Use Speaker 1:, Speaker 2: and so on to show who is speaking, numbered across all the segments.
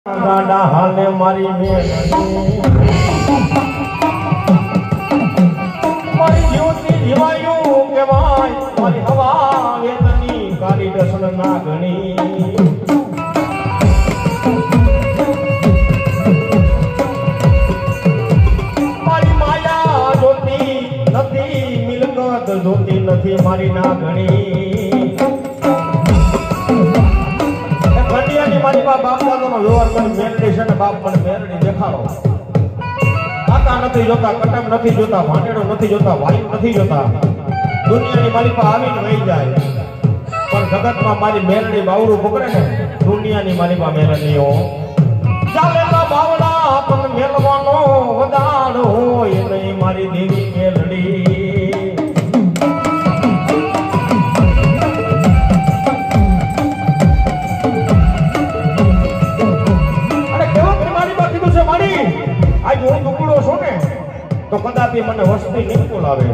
Speaker 1: ગાડા હાલે મારી મારી જ્યોતિ જીવાયું કેવાય મારી હવા વેદની કાળી દસણ ના ગણી મારી માયા જોતી નથી મિલકત જોતી નથી મારી ના ગણી મારી બાપ દાદાનો વ્યવહાર મને મેરડી છે ને બાપ મને મેરડી દેખાડો કાકા નથી જોતા કટમ નથી જોતા ભાંડેડો નથી જોતા વાયુ નથી જોતા દુનિયાની મારી પાસે આવીને વહી જાય પણ જગતમાં મારી મેરડી બાવડું પકડે ને દુનિયાની મારી પાસે મેરડીઓ ચાલે તો બાવડા પણ મેલવાનો વદાડ હોય નહીં મારી દેવી મેરડી તો કદાપી મને વસ્તી નહીં બોલાવે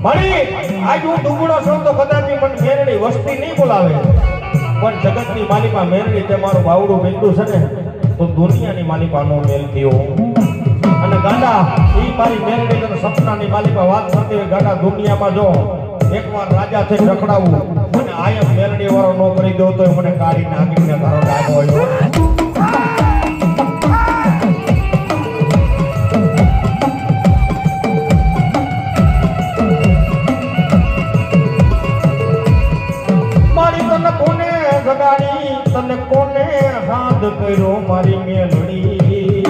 Speaker 1: મારી આજ હું દુબળો છું તો કદાપી મને મેરડી વસ્તી નહીં બોલાવે પણ જગતની માલિકા મેરડી તે મારું બાવડું મેળ્યું છે ને તો દુનિયાની માલિકા નો મેલ થયો અને ગાડા એ મારી મેરડી તને સપનાની માલિકા વાત કરતી હોય ગાડા દુનિયામાં જો એકવાર રાજા થઈ રખડાવું અને આયમ મેરડી વાળો નો કરી દો તો મને કાઢી નાખીને તારો ડાઘો હોય તને કોને હાથ કર્યો મારી મેલડી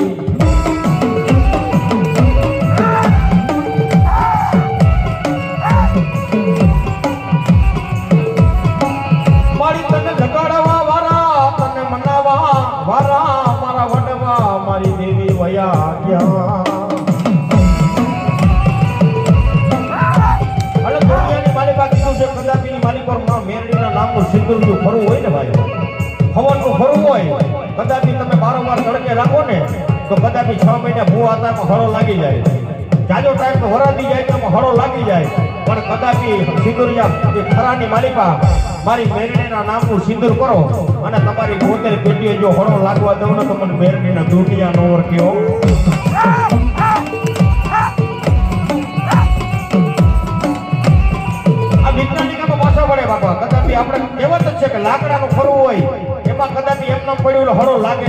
Speaker 1: મારી તને જગાડવા વાળા તને મનાવા વાળા મારા વડવા મારી દેવી વયા ગયા અરે દુનિયાની મારી પાસે કીધું છે કદાપી મારી પર મેરડીના નામનું સિંદૂર જો ફરવું હોય ને ભાઈ હવનનું ફરવું હોય કદાપી તમે વારંવાર તડકે રાખો ને તો કદાપી 6 મહિના ભૂવા હતા હળો લાગી જાય જાજો ટાઈમ તો વરાતી જાય તો હળો લાગી જાય પણ કદાપી સિંદૂરિયા જે ખરાની માલિકા મારી મેરડીના નામનું સિંદૂર કરો અને તમારી 72 પેટીએ જો હળો લાગવા દઉં ને તો મને મેરડીના દુનિયા નો ઓળખ્યો આ વિજ્ઞાનિકામાં પાછા વળે બાપા કદાપી આપણે કહેવત જ છે કે લાકડાનું ફરવું હોય એમાં કદાપી એમનામ પડ્યું હળો લાગે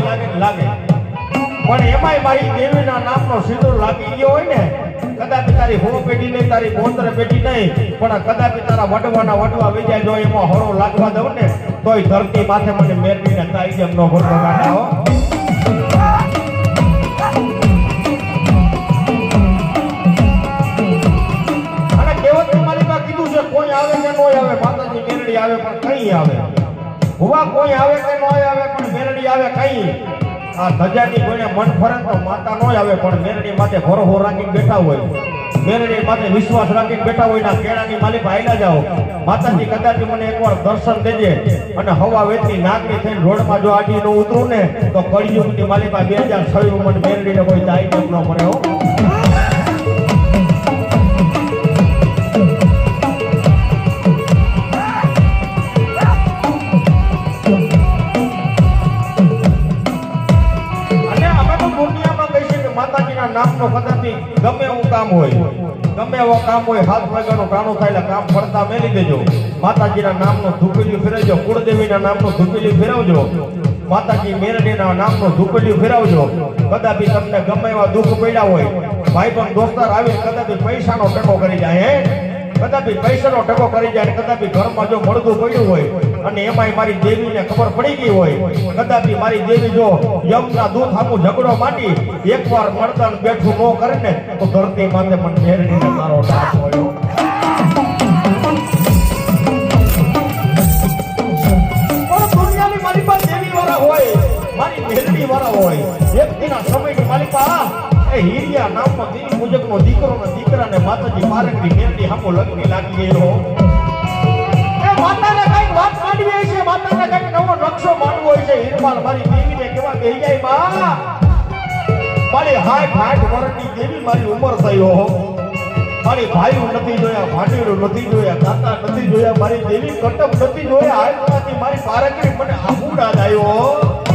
Speaker 1: પણ એમાંય મારી દેવીના નામનો સિંદૂર લાગી ગયો હોય ને કદાપી તારી હો પેટી નહીં તારી 72 પેટી નહીં પણ કદાપી તારા વડવા વેજાય જો એમાં હળો લાગવા દઉં ને તોય ધરતી માથે મને મેરડીને તારી જેમ નો ભરતો કાઢા હો અને કેવતની માલિકા કીધું છે કોઈ આવે કે નો આવે માતાજી મેરડી આવે પણ કઈ આવે હુવા કોઈ આવે કે નો આવે પણ મેરડી આવે કઈ આ ધજાની કોઈને મન ફરે તો માતા નો આવે પણ મેરડી માથે ભરોહો રાખીને બેઠા હોય મેરડી માથે વિશ્વાસ રાખીને બેઠા હોય ના કેળાની માલિક આયલા જાઓ માતાજી કદાચ મને એકવાર દર્શન દેજે અને હવા વેચની નાગરી થઈને રોડમાં જો આડી નો ઉતરું ને તો કળિયુગની માલિકા 2006 મને મેરડીને કોઈ દાઈ ન મળે હો નામનો કદાપી ગમે એવું કામ હોય હાથ વાગ્યાનું ટાણું થાય કામ ફરતા મેલી દેજો માતાજીના નામનું ધૂપેલિયું ફેરવજો કુળદેવીના નામનું ધૂપેલિયું ફેરવજો માતાજી મેરડીના નામનું ધૂપેલિયું ફેરવજો કદાપી તમને ગમે એવા દુઃખ પડ્યા હોય ભાઈ પણ દોસ્તાર આવી કદાપી પૈસાનો ટકો કરી જાય કદાપી પૈસાનો ટકો કરી જાય કદાપી ઘરમાં જો મળતું પડ્યું હોય અને એમાંય મારી દેવીને ખબર પડી ગઈ હોય કદાપી મારી દેવી જો યમના દૂધ સામું ઝઘડો માંડી એકવાર મળતા બેઠું ન કરે ને તો ધરતી માથે મને મેરડીને મારો ડાક હોય દુનિયાની મારી પાસે દેવી વાળા હોય મારી મેરડી વાળા હોય વ્યક્તિના સમયની માલિકા એ હીરિયા નામનો દેવી મુજબનો દીકરાને માતાજી પારકની મેરડી સામો લગની લાગી ગયેલો એ માતાને કઈ વાત માંડવી છે માતાને કઈ નવો નકશો માંડવો હોય છે હીરમાલ મારી દેવીને કેવા કહી જાય માં મારી 60 વર્ષની દેવી મારી ઉંમર થયો મારી ભાઈઓ નથી જોયા ભાંડીઓ નથી જોયા કાકા નથી જોયા મારી દેવી કટપ નથી જોયા આજમાંથી મારી પારકરી મને આબુડા આવ્યો